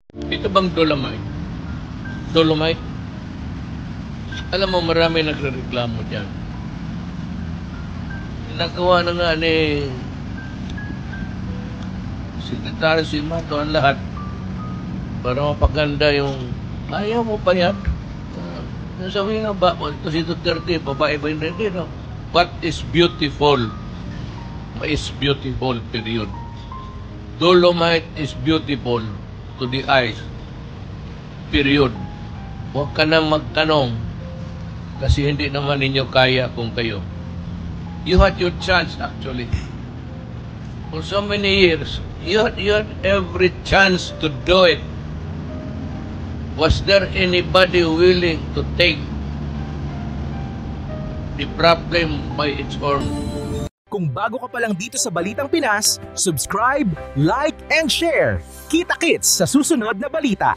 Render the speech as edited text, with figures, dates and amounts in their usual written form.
Ito bang Dolomite? Dolomite? Alam mo, marami nagrereklamo dyan. Nagawa na nga ni Secretary Simato ang lahat para mapaganda yung ayaw mo pa yan. Sabi nga ba, ito si Duterte, babae ba yun hindi, no? What is beautiful is beautiful, period. Dolomite is beautiful to the eyes, period. Huwag ka na magtanong kasi hindi naman ninyo kaya kung kayo. You had your chance actually. For so many years, you had every chance to do it. Was there anybody willing to take the problem by its own? Kung bago ka pa lang dito sa Balitang Pinas, subscribe, like, and share. Kita-kits sa susunod na balita.